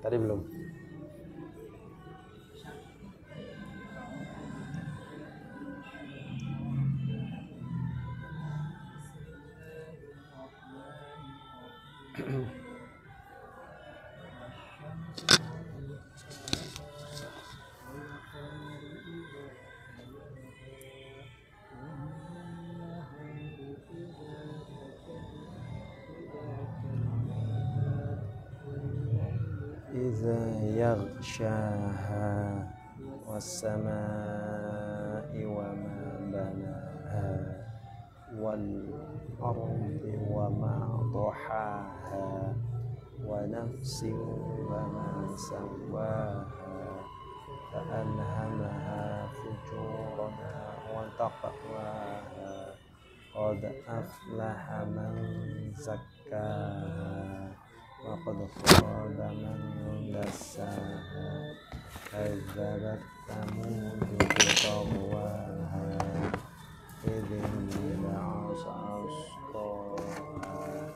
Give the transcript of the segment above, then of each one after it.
Tadi belum. Iza yaghshaha was-samaa'i wa ma banaha wal ardi wa ma dhahaha wa nafsin wa ma sawwaha fa alhamaha fujuraha wa taqwaha qad aflaha man zakkaha wa qad khaba man dassaha kazzabat thamud bi tagwaha idh ba'atha asqaha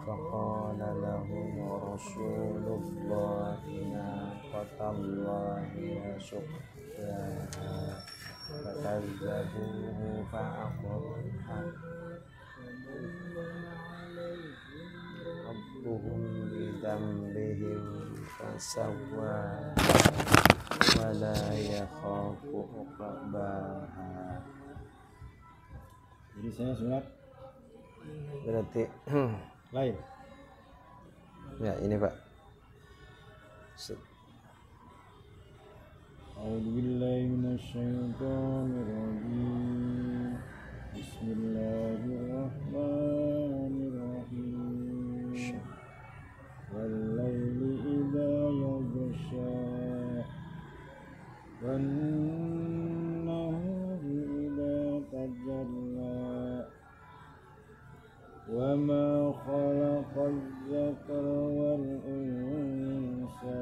faqala lahum rasulullahi naqatallahi wa suqyaha fakazzabuhu fa'aqarha rabbuhum bidambihim fasawwaha wa la yakhafu uqbaha. Jadi saya sunat Berarti lain. ya ini Pak. A'udzu billahi minasyaitonir rajim. Bismillahirrahmanirrahim. Wal laili idza yaghsha wan nahari idza tajalla wa ma khalaqaz zakara wal unsa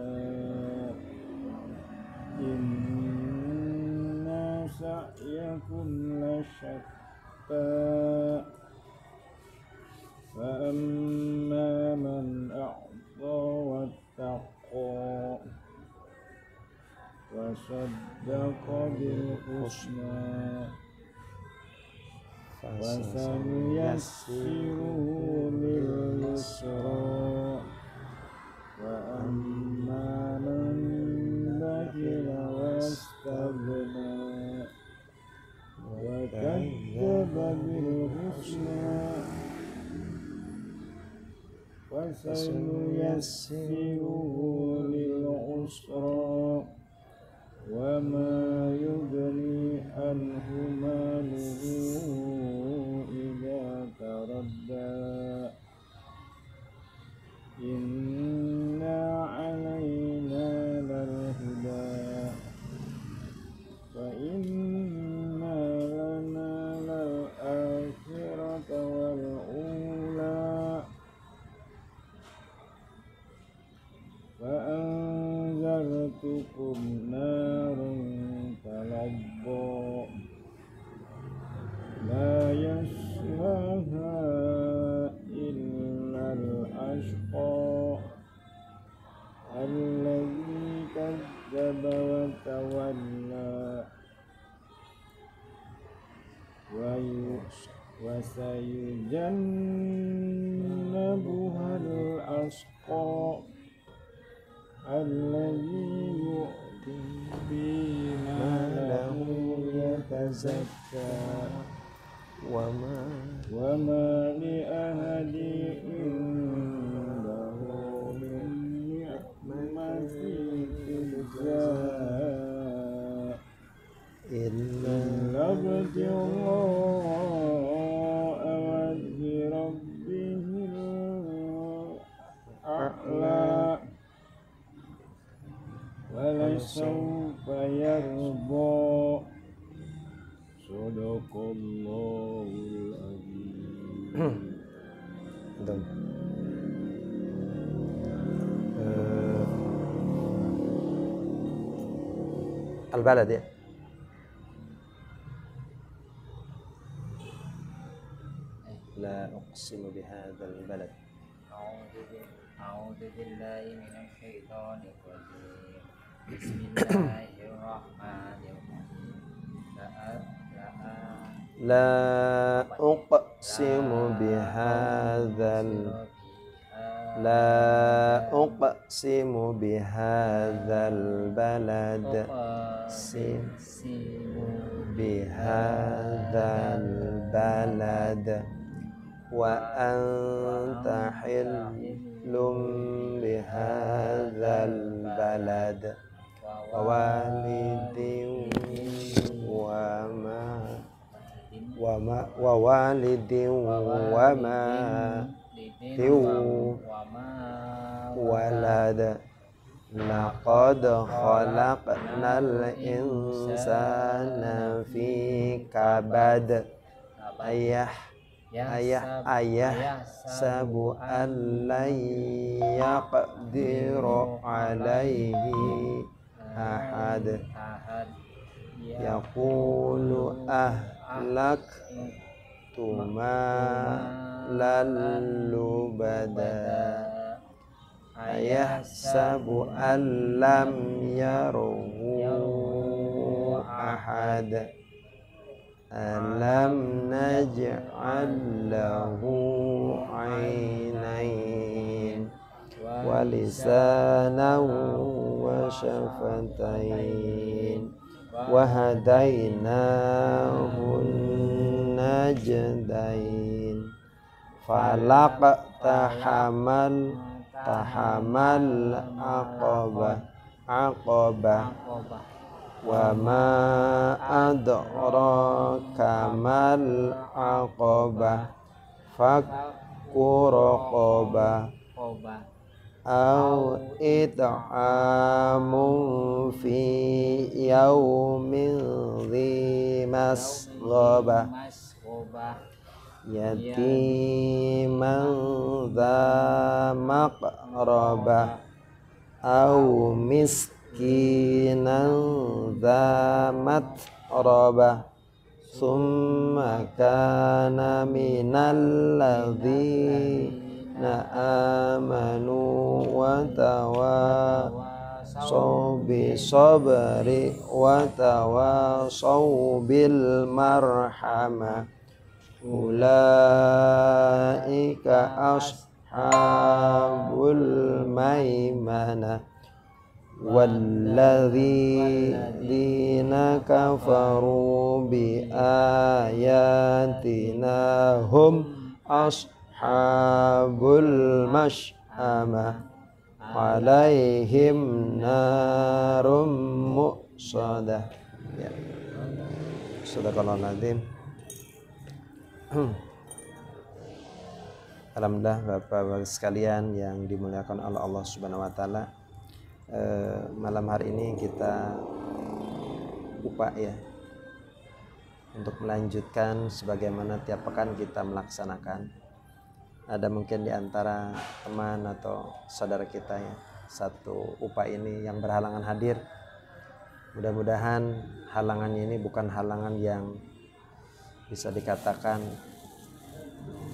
inna sa'yakum lashatta fa amma man a'ta wattaqa wa saddaqa bil husna wa sanuyassiruhu lil yusra wa amma man bakhila wastaghna wa kadzdzaba bil husna wa sanuyassiruhu lil usra wa ma yughni anhu maluhu idza taradda inna alayna lal huda fa inna lana lal akhirata wal ula fa anzartukum naran talabba la yaslaha illa al-ashqa alladhi kazzaba wa tawalla wa sayujannabuha al-ashqa alladhi yu'ti malahu yatazakka wa ma li ahadi indahu min ni'matin tujza illa ibtigha'a wajhi rabbihil a'la wa lasawfa yarda. Sadaqallahul azim. Al-balad ya. La uqsimu bihadzal balad. أعوذ بالله من الشيطان الرجيم بسم الله الرحمن الرحيم لا أقسم بهذا لا أقسم بهذا البلد بهذا البلد وأنت حل بهذا البلد ووالد ووالد وما ولد لقد خلقنا الإنسان في كبد أيحسب أن لن يقدر عليه أحد يقول أهلكت مالا لبدا أيحسب أن لم يره أحد ألم نجعل له عينين ولسانا وشفتين وهديناه النجدين فاقتحم العقبة وما أدراك ما العقبة فك رقبة أو إطعام في يوم ذي مسغبة يتيما ذا مقربة أو مسكينا ذا متربة ثم كان من الذين آمنوا وتواصوا بالصبر وتواصوا بالمرحمة أولئك أصحاب الميمنة والذين كفروا بآياتنا هم أصحاب المشأمة عليهم نار مؤصدة. Ya. Sadaqallahul azim. Alhamdulillah Bapak-Bapak sekalian yang dimuliakan oleh Allah Subhanahu wa taala. Malam hari ini kita upaya untuk melanjutkan sebagaimana tiap pekan kita melaksanakan. Ada mungkin di antara teman atau saudara kita ya, satu upaya ini yang berhalangan hadir. Mudah-mudahan halangannya ini bukan halangan yang bisa dikatakan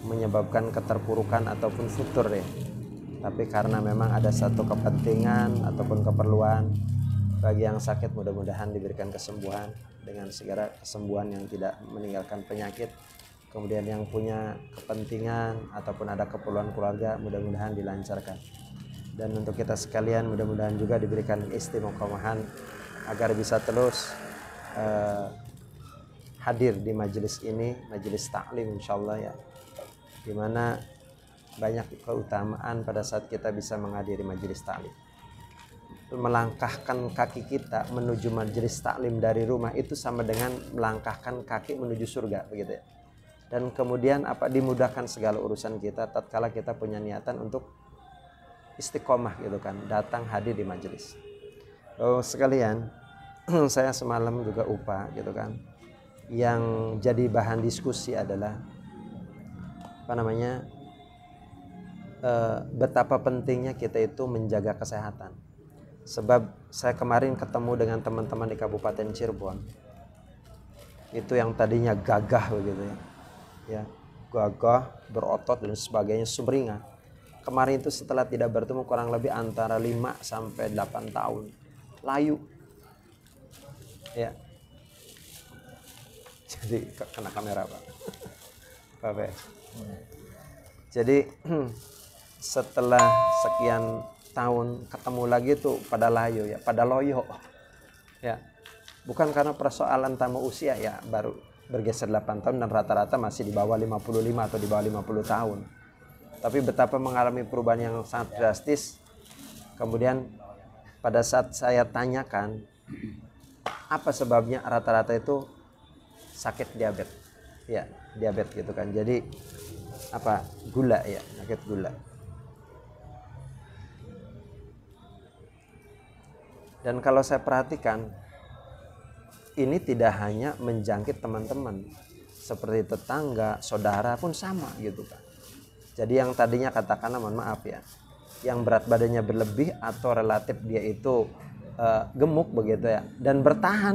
menyebabkan keterpurukan ataupun futur ya, tapi karena memang ada satu kepentingan ataupun keperluan. Bagi yang sakit mudah-mudahan diberikan kesembuhan dengan segala kesembuhan yang tidak meninggalkan penyakit. Kemudian yang punya kepentingan ataupun ada keperluan keluarga mudah-mudahan dilancarkan. Dan untuk kita sekalian mudah-mudahan juga diberikan istiqomahan agar bisa terus hadir di majelis ini, majelis taklim insyaallah ya, dimana banyak keutamaan pada saat kita bisa menghadiri majelis taklim. Melangkahkan kaki kita menuju majelis taklim dari rumah itu sama dengan melangkahkan kaki menuju surga begitu ya. Dan kemudian dimudahkan segala urusan kita tatkala kita punya niatan untuk istiqomah gitu kan, datang hadir di majelis. Oh sekalian, saya semalam juga gitu kan, yang jadi bahan diskusi adalah betapa pentingnya kita itu menjaga kesehatan. Sebab saya kemarin ketemu dengan teman-teman di Kabupaten Cirebon, itu yang tadinya gagah begitu ya, gagah, berotot dan sebagainya, sumringah. kemarin itu setelah tidak bertemu kurang lebih antara 5 sampai 8 tahun. Layu. Ya. Jadi kena kamera, Pak. Pak. Jadi setelah sekian tahun ketemu lagi tuh pada layu ya, pada loyo. Ya. Bukan karena persoalan tamu usia ya, baru bergeser 8 tahun dan rata-rata masih di bawah 55 atau di bawah 50 tahun. Tapi betapa mengalami perubahan yang sangat drastis. Kemudian pada saat saya tanyakan apa sebabnya, rata-rata itu sakit diabetes. Ya, diabetes gitu kan. Jadi apa? Gula ya, sakit gula. Dan kalau saya perhatikan, ini tidak hanya menjangkit teman-teman, seperti tetangga, saudara pun sama gitu kan. Jadi yang tadinya katakanlah, mohon maaf ya, yang berat badannya berlebih atau relatif dia itu gemuk begitu ya, dan bertahan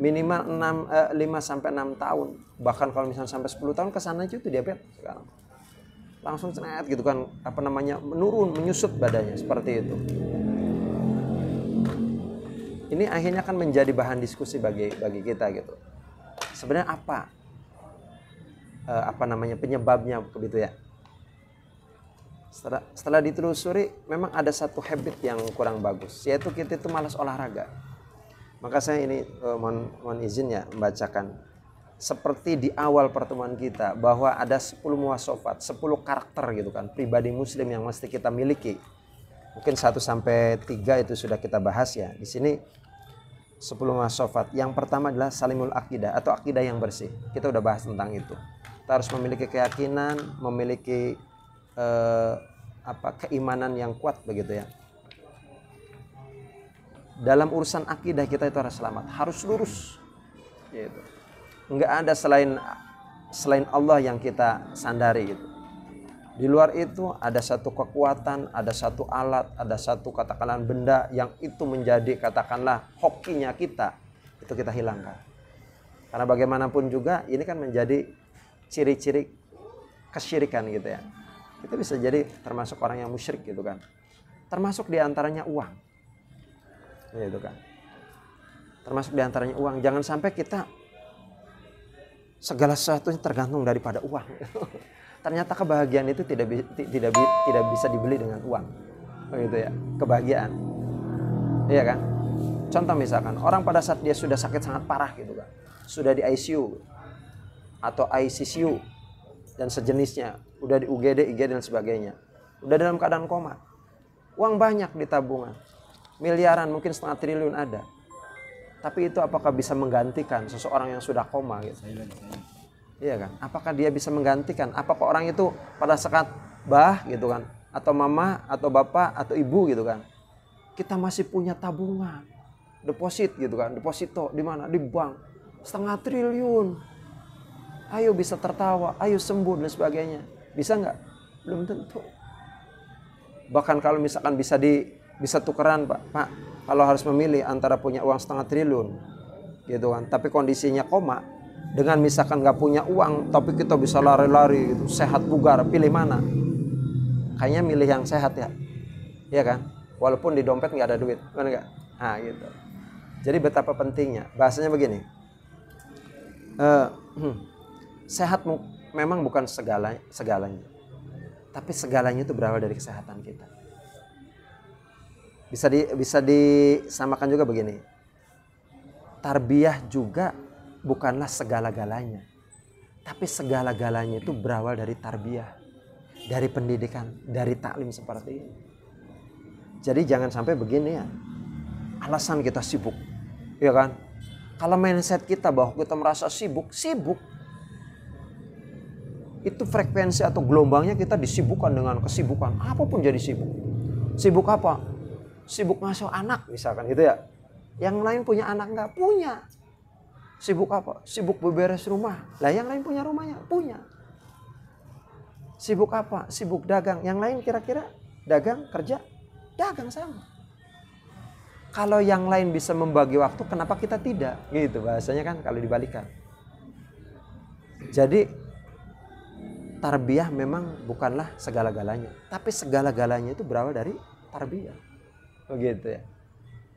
minimal 5 sampai 6 tahun, bahkan kalau misalnya sampai 10 tahun ke sana itu diabetes sekarang. Langsung cenet gitu kan, menurun, menyusut badannya seperti itu. Ini akhirnya kan menjadi bahan diskusi bagi kita gitu. Sebenarnya penyebabnya begitu ya. Setelah ditelusuri, memang ada satu habit yang kurang bagus, yaitu kita itu malas olahraga. Maka saya ini mohon izin ya membacakan seperti di awal pertemuan kita, bahwa ada 10 muwasafat, 10 karakter gitu kan, pribadi muslim yang mesti kita miliki. Mungkin 1 sampai 3 itu sudah kita bahas ya. Di sini 10 muwasafat. Yang pertama adalah salimul akidah atau akidah yang bersih. Kita udah bahas tentang itu. Kita harus memiliki keyakinan, memiliki keimanan yang kuat begitu ya. Dalam urusan akidah kita itu harus selamat, harus lurus. Gitu. Enggak ada selain Allah yang kita sandari gitu. Di luar itu ada satu kekuatan, ada satu alat, ada satu katakanlah benda yang itu menjadi katakanlah hokinya kita, itu kita hilangkan. Karena bagaimanapun juga ini kan menjadi ciri-ciri kesyirikan gitu ya. Kita bisa jadi termasuk orang yang musyrik gitu kan. Termasuk diantaranya uang. Gitu kan. Termasuk diantaranya uang. Jangan sampai kita segala sesuatunya tergantung daripada uang. Ternyata kebahagiaan itu tidak bisa dibeli dengan uang, begitu ya, kebahagiaan, iya kan? Contoh misalkan orang pada saat dia sudah sakit sangat parah gitu kan, sudah di ICU atau ICCU dan sejenisnya, udah di UGD, IGD dan sebagainya, udah dalam keadaan koma, uang banyak di tabungan, miliaran mungkin 1/2 triliun ada, tapi itu apakah bisa menggantikan seseorang yang sudah koma gitu? Iya kan? Apakah dia bisa menggantikan? Apakah orang itu pada saat gitu kan, atau mama atau bapak atau ibu gitu kan, kita masih punya tabungan, deposit gitu kan, deposito di mana? Di bank, 1/2 triliun. Ayo bisa tertawa, ayo sembuh dan sebagainya. Bisa nggak? Belum tentu. Bahkan kalau misalkan bisa tukeran Pak, kalau harus memilih antara punya uang 1/2 triliun gitu kan, tapi kondisinya koma, dengan misalkan nggak punya uang tapi kita bisa lari-lari gitu, sehat bugar, pilih mana? Kayaknya milih yang sehat ya, iya kan? Walaupun di dompet nggak ada duit, kan nggak? Nah gitu. Jadi betapa pentingnya. Bahasanya begini, sehat memang bukan segalanya, tapi segalanya itu berawal dari kesehatan kita. Bisa disamakan juga begini, tarbiyah juga bukanlah segala-galanya, tapi segala-galanya itu berawal dari tarbiyah, dari pendidikan, dari taklim seperti ini. Jadi jangan sampai begini ya, alasan kita sibuk, ya kan? Kalau mindset kita bahwa kita merasa sibuk, itu frekuensi atau gelombangnya kita disibukkan dengan kesibukan, apapun jadi sibuk. Sibuk apa? Sibuk ngasuh anak misalkan gitu ya. Yang lain punya anak nggak punya. Sibuk apa? Sibuk beberes rumah. Lah yang lain punya rumahnya? Punya. Sibuk apa? Sibuk dagang. Yang lain kira-kira dagang, kerja? Dagang sama. Kalau yang lain bisa membagi waktu, kenapa kita tidak? Gitu bahasanya kan kalau dibalikan. Jadi tarbiyah memang bukanlah segala-galanya, tapi segala-galanya itu berawal dari tarbiyah. Begitu ya.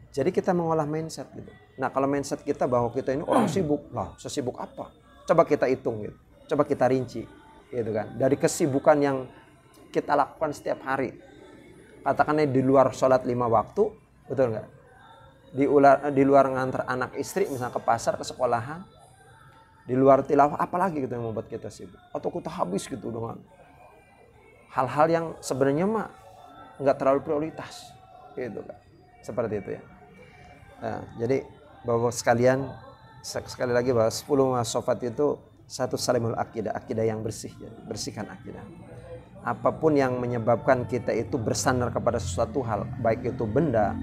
Jadi kita mengolah mindset gitu. Nah, kalau mindset kita bahwa kita ini orang sibuk, lah sesibuk apa? Coba kita hitung gitu. Coba kita rinci gitu kan. Dari kesibukan yang kita lakukan setiap hari. Katakannya di luar sholat 5 waktu, betul nggak? Di luar ngantar anak istri misalnya ke pasar, ke sekolahan, di luar tilawah, apalagi gitu yang membuat kita sibuk. Atau kita habis gitu dengan hal-hal yang sebenarnya mah nggak terlalu prioritas, gitu kan. Seperti itu ya. Nah, jadi Bapak sekalian, sekali lagi bahwa 10 masofat itu satu salimul akidah, akidah yang bersih, ya. Bersihkan akidah. Apapun yang menyebabkan kita itu bersandar kepada sesuatu hal, baik itu benda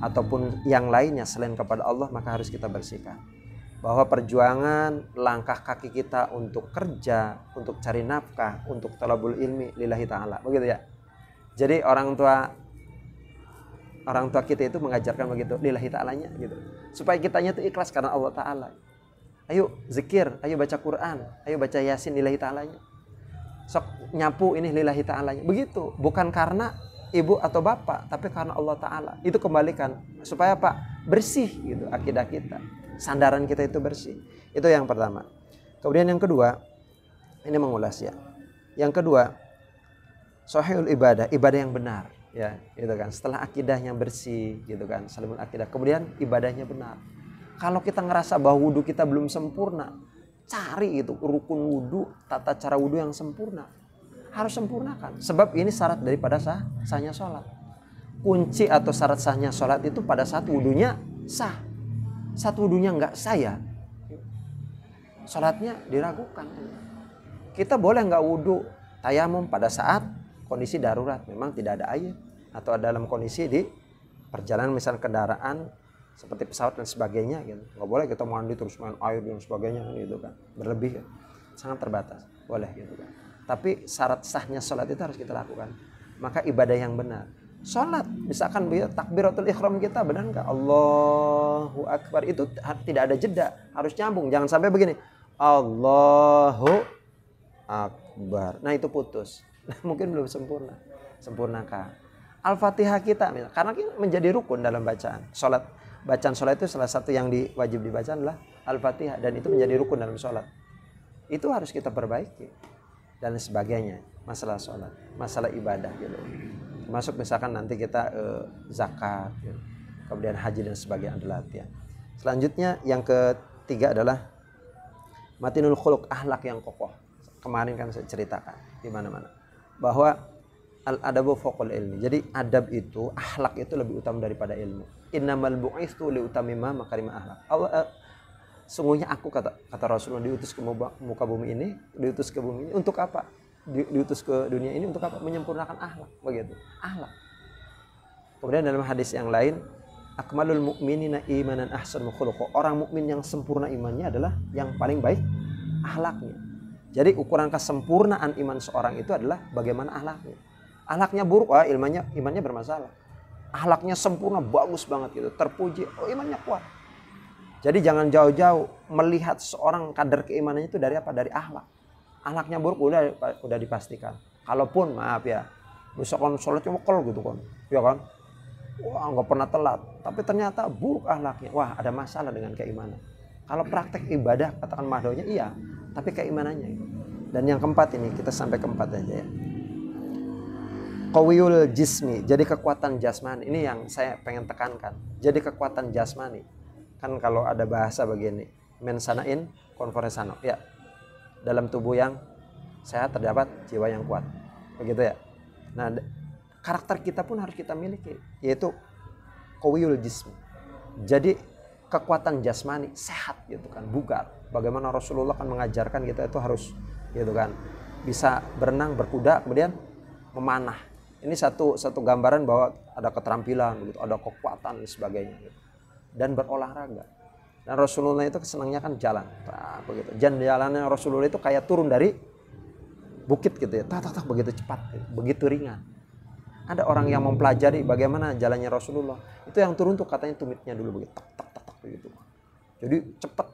ataupun yang lainnya selain kepada Allah, maka harus kita bersihkan. Bahwa perjuangan langkah kaki kita untuk kerja, untuk cari nafkah, untuk talabul ilmi lillahi ta'ala, begitu ya. Jadi orang tua kita itu mengajarkan begitu, lillahi ta'alanya gitu. Supaya kitanya itu ikhlas karena Allah Ta'ala. Ayo zikir, ayo baca Quran, ayo baca Yasin lillahi ta'alanya. Sok nyapu ini lillahi ta'alanya. Begitu, bukan karena ibu atau bapak, tapi karena Allah Ta'ala. Itu kembalikan supaya apa? Bersih gitu akidah kita. Sandaran kita itu bersih. Itu yang pertama. Kemudian yang kedua, ini mengulas ya. Yang kedua, sahihul ibadah, ibadah yang benar, ya, gitu kan. Setelah akidahnya bersih, gitu kan, salimul akidah. Kemudian ibadahnya benar. Kalau kita ngerasa bahwa wudhu kita belum sempurna, cari itu rukun wudhu, tata cara wudhu yang sempurna. Harus sempurnakan. Sebab ini syarat daripada sahnya sholat. Kunci atau syarat sahnya sholat itu pada saat wudhunya sah. Saat wudhunya nggak sah ya, sholatnya diragukan. Kita boleh nggak wudhu tayamum pada saat kondisi darurat, memang tidak ada air, atau dalam kondisi di perjalanan misal kendaraan seperti pesawat dan sebagainya gitu. Nggak boleh kita mandi terus main air dan sebagainya gitu kan, berlebih kan. Sangat terbatas, boleh gitu kan. Tapi syarat sahnya sholat itu harus kita lakukan. Maka ibadah yang benar. Sholat, misalkan takbiratul ihram kita benar nggak? Allahu Akbar, itu tidak ada jeda, harus nyambung. Jangan sampai begini, Allahu Akbar. Nah itu putus, mungkin belum sempurna. Sempurnakan. Al-Fatihah kita, karena menjadi rukun dalam bacaan. Bacaan sholat itu salah satu yang wajib dibaca adalah Al-Fatihah, dan itu menjadi rukun dalam sholat. Itu harus kita perbaiki dan sebagainya. Masalah sholat, masalah ibadah gitu. Masuk misalkan nanti kita zakat, gitu. Kemudian haji dan sebagainya adalah latihan. Selanjutnya yang ketiga adalah matinul khuluq, akhlak yang kokoh. Kemarin kan saya ceritakan di mana-mana bahwa al-adabu fawqal ilmi. Jadi adab itu, akhlak itu lebih utama daripada ilmu. Innamal bu'itsu liutamima makarimah akhlak. Sungguhnya aku kata Rasulullah diutus ke muka bumi ini, diutus ke bumi ini untuk apa? Diutus ke dunia ini untuk apa? Menyempurnakan akhlak, begitu. Akhlak. Kemudian dalam hadis yang lain, akmalul mu'minina imanan ahsanul khuluq. Orang mukmin yang sempurna imannya adalah yang paling baik akhlaknya. Jadi ukuran kesempurnaan iman seorang itu adalah bagaimana akhlaknya. Akhlaknya buruk, imannya bermasalah. Akhlaknya sempurna, bagus banget gitu, terpuji, imannya kuat. Jadi jangan jauh-jauh melihat seorang kadar keimanannya itu dari apa? Dari akhlak. Akhlaknya buruk udah dipastikan. Kalaupun maaf ya, misalkan sholatnya mokol gitu kan, ya kan? Wah nggak pernah telat, tapi ternyata buruk akhlaknya. Wah ada masalah dengan keimanan. Kalau praktek ibadah katakan mahdonya iya, tapi keimanannya. Dan yang keempat ini kita sampai keempat aja ya. Qawiyul jismi, jadi kekuatan jasmani. Ini yang saya pengen tekankan. Jadi kekuatan jasmani. Kan kalau ada bahasa begini, mensanain konforesano. Ya, dalam tubuh yang sehat terdapat jiwa yang kuat. Begitu ya. Nah, karakter kita pun harus kita miliki, yaitu qawiyul jismi. Jadi kekuatan jasmani, sehat gitu kan, bugar. Bagaimana Rasulullah kan mengajarkan kita itu harus gitu kan, bisa berenang, berkuda, kemudian memanah. Ini satu gambaran bahwa ada keterampilan gitu, ada kekuatan dan sebagainya gitu. Dan berolahraga. Dan Rasulullah itu senangnya kan jalan. Nah, begitu. Jalannya Rasulullah itu kayak turun dari bukit gitu ya. Tak begitu cepat, begitu ringan. Ada orang yang mempelajari bagaimana jalannya Rasulullah. Itu yang turun tuh katanya tumitnya dulu begitu tak begitu. Jadi cepat.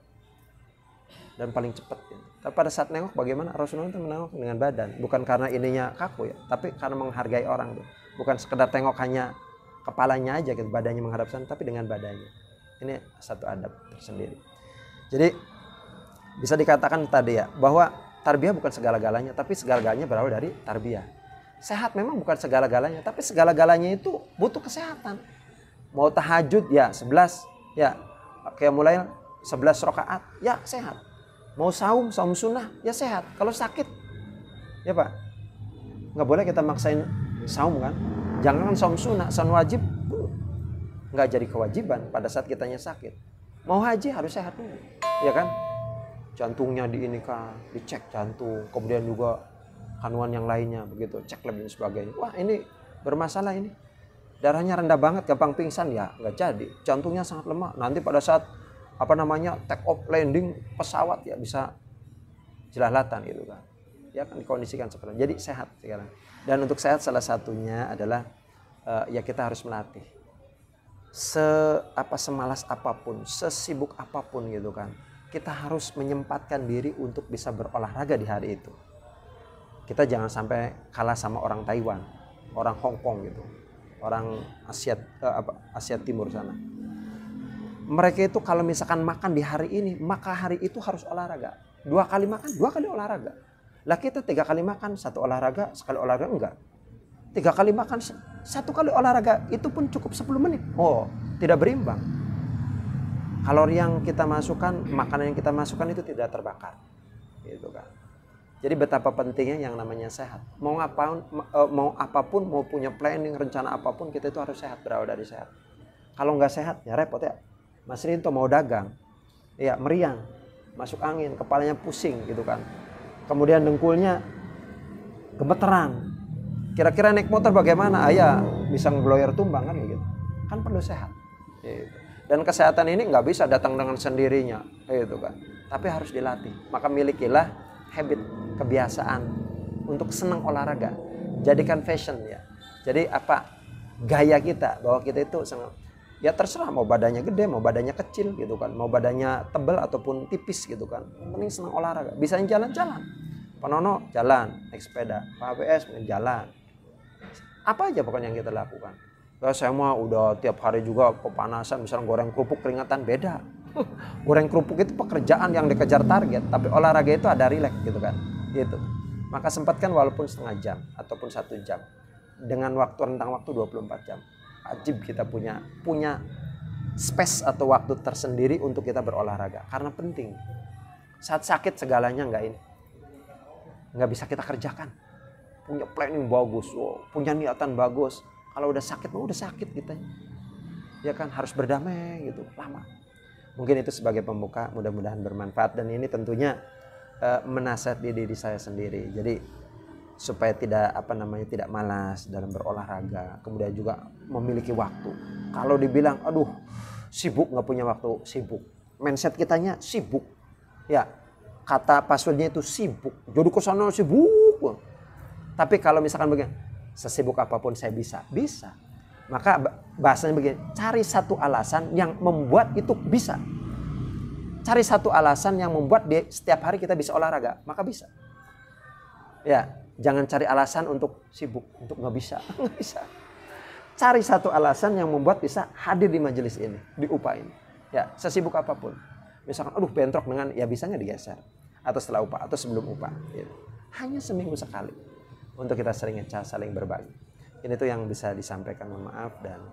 dan paling cepat gitu. Tapi pada saat nengok bagaimana? Rasulullah itu menengok dengan badan, bukan karena ininya kaku ya, tapi karena menghargai orang tuh. Bukan sekedar tengok hanya kepalanya aja gitu, badannya menghadap sana, tapi dengan badannya. Ini satu adab tersendiri. Jadi bisa dikatakan tadi ya, bahwa tarbiyah bukan segala-galanya, tapi segala-galanya berawal dari tarbiyah. Sehat memang bukan segala-galanya, tapi segala-galanya itu butuh kesehatan. Mau tahajud ya 11, ya kayak mulai 11 rakaat, ya sehat. Mau saum sunnah, ya sehat. Kalau sakit, ya Pak, nggak boleh kita maksain saum kan. Jangan saum sunnah, saum wajib, nggak jadi kewajiban pada saat kitanya sakit. Mau haji harus sehat dulu, ya kan? Jantungnya dicek jantung, kemudian juga kandungan yang lainnya begitu, cek lebih sebagainya. Wah ini bermasalah ini, darahnya rendah banget, gampang pingsan ya nggak jadi. Jantungnya sangat lemah, nanti pada saat take off landing pesawat ya bisa jelalatan gitu kan. Ya kan dikondisikan seperti itu. Jadi sehat sekarang. Dan untuk sehat salah satunya adalah ya kita harus melatih. Semalas apapun, sesibuk apapun gitu kan. Kita harus menyempatkan diri untuk bisa berolahraga di hari itu. Kita jangan sampai kalah sama orang Taiwan, orang Hong Kong gitu. Orang Asia Timur sana. Mereka itu kalau misalkan makan di hari ini, maka hari itu harus olahraga. 2 kali makan, 2 kali olahraga. Lah kita 3 kali makan, 1 olahraga, sekali olahraga enggak. 3 kali makan, 1 kali olahraga, itu pun cukup 10 menit. Oh, tidak berimbang. Kalori yang kita masukkan, makanan yang kita masukkan itu tidak terbakar. Gitu kan. Jadi betapa pentingnya yang namanya sehat. Mau apapun, mau punya planning, rencana apapun, kita itu harus sehat, berawal dari sehat. Kalau nggak sehat, ya repot ya. Mas Rinto mau dagang, ya meriang, masuk angin, kepalanya pusing gitu kan. Kemudian dengkulnya gemeteran. Kira-kira naik motor bagaimana? Ya bisa ngeloyor tumbang kan gitu. Kan perlu sehat. Gitu. Dan kesehatan ini nggak bisa datang dengan sendirinya, gitu kan. Tapi harus dilatih. Maka milikilah habit, kebiasaan untuk senang olahraga. Jadikan fashion ya. Jadi gaya kita bahwa kita itu senang. Ya terserah mau badannya gede, mau badannya kecil gitu kan, mau badannya tebal ataupun tipis gitu kan. Penting senang olahraga. Bisa jalan-jalan. Pak Nono jalan, naik sepeda. Pak ABS jalan. Apa aja pokoknya yang kita lakukan. Ya, saya mah udah tiap hari juga kepanasan, misalnya goreng kerupuk keringatan beda. Goreng kerupuk itu pekerjaan yang dikejar target, tapi olahraga itu ada rileks gitu kan. Gitu. Maka sempatkan walaupun setengah jam ataupun 1 jam. Dengan rentang waktu 24 jam. Wajib kita punya space atau waktu tersendiri untuk kita berolahraga karena penting. Saat sakit segalanya nggak bisa kita kerjakan. Punya planning bagus, punya niatan bagus. Kalau udah sakit kita. Ya kan harus berdamai gitu lama. Mungkin itu sebagai pembuka, mudah-mudahan bermanfaat dan ini tentunya menasihati diri saya sendiri. Jadi supaya tidak malas dalam berolahraga, kemudian juga memiliki waktu. Kalau dibilang aduh sibuk, nggak punya waktu, sibuk. Mindset kitanya sibuk. Ya, kata passwordnya itu sibuk. Jadi kesana sibuk. Tapi kalau misalkan begini, sesibuk apapun saya bisa. Maka bahasanya begini, cari satu alasan yang membuat itu bisa. Cari satu alasan yang membuat setiap hari kita bisa olahraga, maka bisa. Ya, jangan cari alasan untuk sibuk, untuk nggak bisa. Cari satu alasan yang membuat bisa hadir di majelis ini, di UPA ini. Ya, sesibuk apapun. Misalkan, aduh bentrok dengan, ya bisanya digeser. Atau setelah UPA, atau sebelum UPA. Gitu. Hanya seminggu sekali. Untuk kita saling berbagi. Ini tuh yang bisa disampaikan, mohon maaf. Dan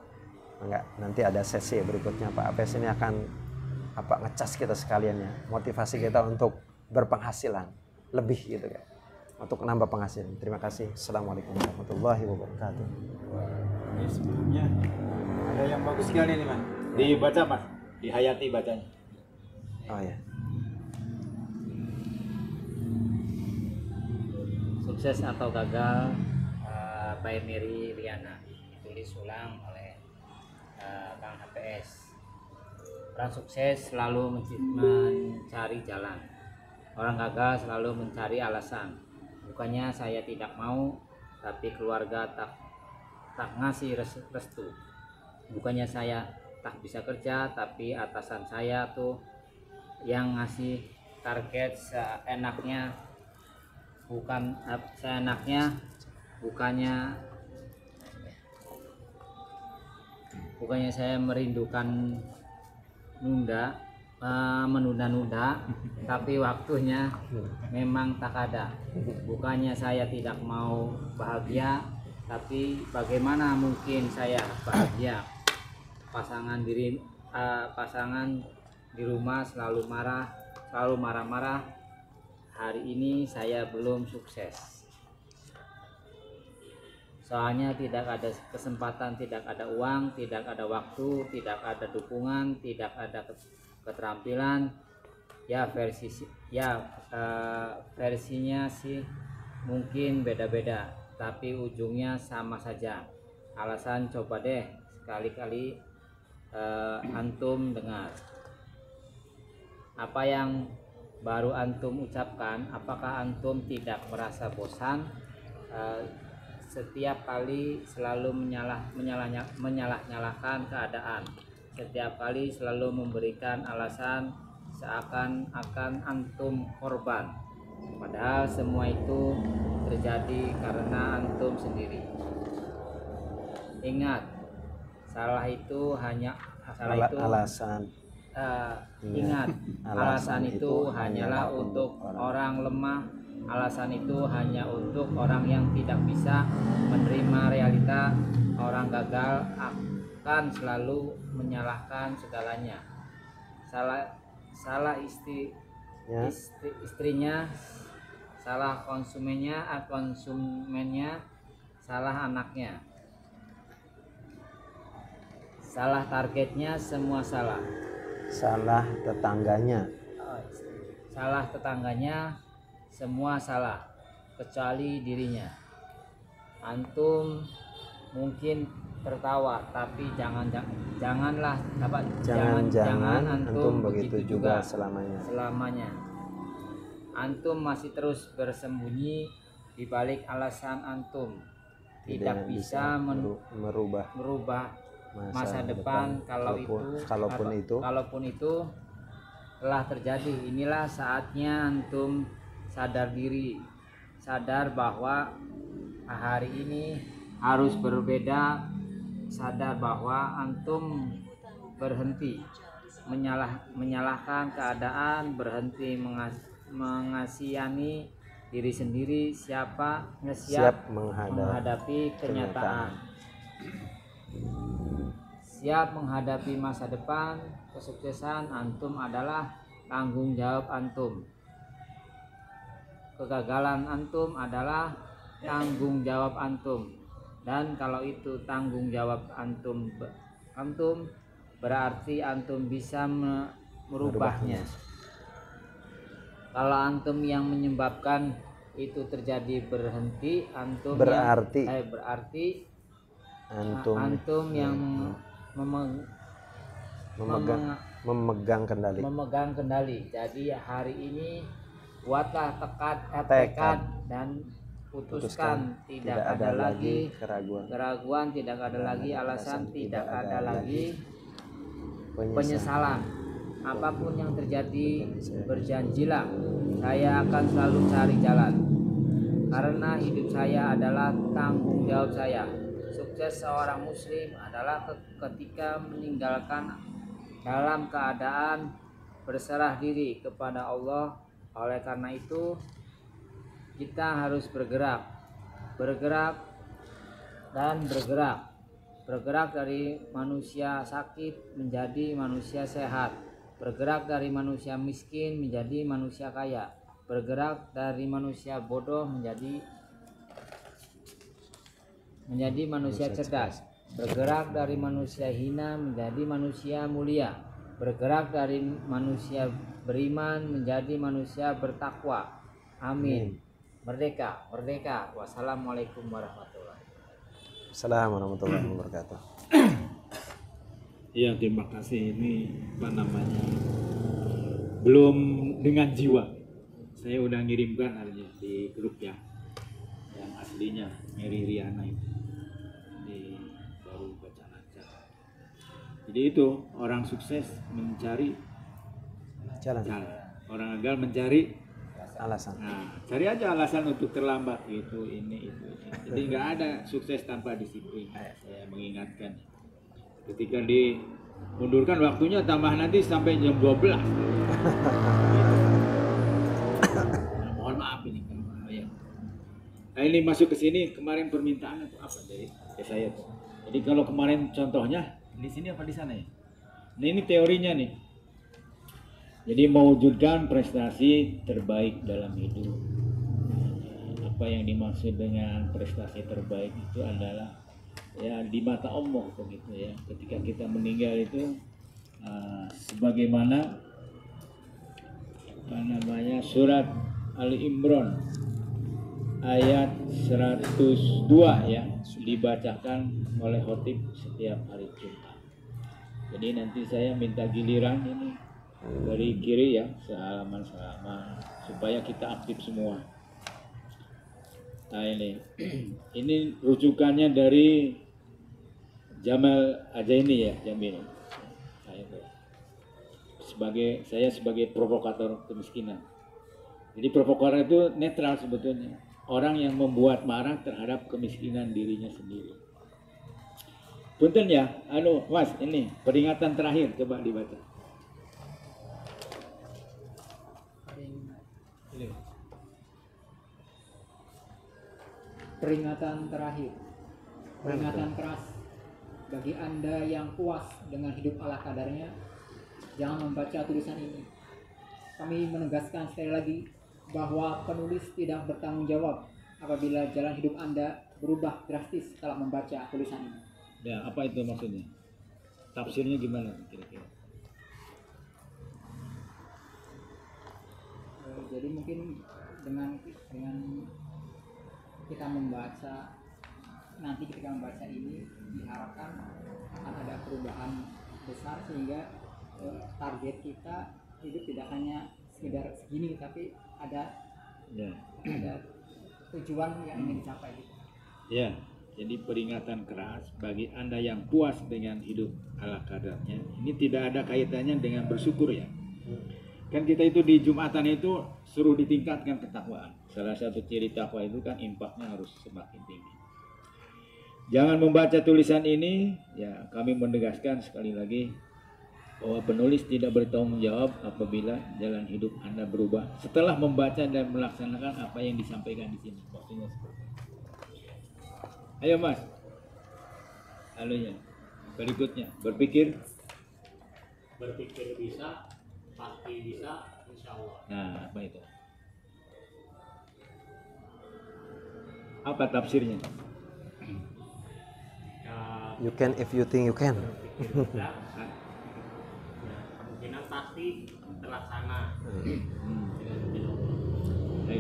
nanti ada sesi berikutnya Pak Apes ini akan ngecas kita sekalian ya. Motivasi kita untuk berpenghasilan. Lebih gitu kan. Untuk menambah penghasilan. Terima kasih. Assalamualaikum warahmatullahi wabarakatuh. Ini sebelumnya ada yang bagus sekali nih Mas. Dibaca Mas, dihayati bacanya. Oh ya. Sukses atau gagal by Mary Riana, ditulis ulang oleh Kang HPS. Orang sukses selalu mencari jalan. Orang gagal selalu mencari alasan. Bukannya saya tidak mau, tapi keluarga tak ngasih restu. Bukannya saya tak bisa kerja, tapi atasan saya tuh yang ngasih target seenaknya, seenaknya, bukannya saya merindukan menunda-nunda, tapi waktunya memang tak ada. Bukannya saya tidak mau bahagia, tapi bagaimana mungkin saya bahagia? Pasangan di rumah selalu marah-marah. Hari ini saya belum sukses. Soalnya tidak ada kesempatan, tidak ada uang, tidak ada waktu, tidak ada dukungan, tidak ada keterampilan. Versinya sih mungkin beda-beda, tapi ujungnya sama saja. Alasan coba deh sekali-kali antum dengar. Apa yang baru antum ucapkan, apakah antum tidak merasa bosan? Setiap kali selalu menyalah-nyalahkan keadaan, setiap kali selalu memberikan alasan seakan-akan antum korban, padahal semua itu terjadi karena antum sendiri. Ingat, alasan itu hanyalah untuk orang lemah. Alasan itu hanya untuk orang yang tidak bisa menerima realita. Orang gagal akan selalu menyalahkan segalanya. Salah istrinya, salah konsumennya, salah anaknya, salah targetnya, semua salah. Salah tetangganya, semua salah kecuali dirinya. Antum mungkin tertawa, tapi jangan antum begitu juga selamanya. Antum masih terus bersembunyi di balik alasan antum tidak bisa merubah masa depan. Kalaupun itu telah terjadi, inilah saatnya antum sadar diri, sadar bahwa hari ini harus berbeda, sadar bahwa antum berhenti menyalahkan keadaan, berhenti mengasihani diri sendiri, siap menghadapi kenyataan, siap menghadapi masa depan. Kesuksesan antum adalah tanggung jawab antum. Kegagalan antum adalah tanggung jawab antum. Dan kalau itu tanggung jawab antum berarti antum bisa merubahnya. Kalau antum yang menyebabkan itu terjadi, berhenti, berarti antum yang memegang kendali. Jadi hari ini buatlah tekad dan putuskan. Tidak ada lagi keraguan, tidak ada lagi alasan, tidak ada lagi penyesalan. Apapun yang terjadi, berjanjilah saya akan selalu cari jalan, karena hidup saya adalah tanggung jawab saya. Sukses seorang muslim adalah ketika meninggalkan dalam keadaan berserah diri kepada Allah. Oleh karena itu kita harus bergerak dari manusia sakit menjadi manusia sehat, bergerak dari manusia miskin menjadi manusia kaya, bergerak dari manusia bodoh menjadi manusia cerdas, bergerak dari manusia hina menjadi manusia mulia, bergerak dari manusia beriman menjadi manusia bertakwa. Amin. Merdeka. Wassalamualaikum warahmatullahi wabarakatuh. Iya, terima kasih. Ini belum dengan jiwa. Saya udah ngirimkan harinya di grup ya, yang aslinya Mary Riana itu. Ini baru baca aja. Jadi itu orang sukses mencari jalan. Orang gagal mencari, alasan. nah, cari aja alasan untuk terlambat itu, ini itu. Jadi nggak ada sukses tanpa disiplin. Saya mengingatkan, ketika dimundurkan waktunya tambah nanti sampai jam 12. Nah, mohon maaf ini kan, ya. Nah ini masuk ke sini kemarin permintaan itu apa dari saya tuh. Jadi kalau kemarin contohnya di sini apa di sana ya? Nah ini teorinya nih. Jadi mewujudkan prestasi terbaik dalam hidup. Apa yang dimaksud dengan prestasi terbaik itu adalah ya di mata Allah begitu ya. Ketika kita meninggal itu sebagaimana apa namanya surat Ali Imran ayat 102 ya dibacakan oleh khotib setiap hari Jumat. Jadi nanti saya minta giliran ini dari kiri ya, sehalaman supaya kita aktif semua. Nah ini rujukannya dari Jamal Ajaini ya, Jamil. Saya sebagai provokator kemiskinan. Jadi provokator itu netral sebetulnya, orang yang membuat marah terhadap kemiskinan dirinya sendiri. Punten ya, Mas, ini peringatan terakhir coba dibaca. Peringatan terakhir, peringatan keras bagi Anda yang puas dengan hidup ala kadarnya, jangan membaca tulisan ini. Kami menegaskan sekali lagi bahwa penulis tidak bertanggung jawab apabila jalan hidup Anda berubah drastis setelah membaca tulisan ini. Ya, apa itu maksudnya? Tafsirnya gimana kira-kira? Jadi mungkin dengan kita membaca, nanti ketika membaca ini diharapkan akan ada perubahan besar sehingga target kita hidup tidak hanya sekedar segini tapi ada tujuan yang ingin dicapai gitu. Ya, jadi peringatan keras bagi Anda yang puas dengan hidup ala kadarnya. Ini tidak ada kaitannya dengan bersyukur ya. Kan kita itu di Jumatan itu suruh ditingkatkan ketakwaan. Salah satu ciri takwa itu kan impaknya harus semakin tinggi. Jangan membaca tulisan ini, ya kami menegaskan sekali lagi bahwa penulis tidak bertanggung jawab apabila jalan hidup Anda berubah setelah membaca dan melaksanakan apa yang disampaikan di sini. Maksudnya seperti itu. Ayo Mas, berikutnya berpikir bisa, pasti bisa, insya Allah. Nah, apa itu? Apa tafsirnya? Ya, You can if you think you can. berpikir bisa, ya, kemungkinan pasti terlaksana.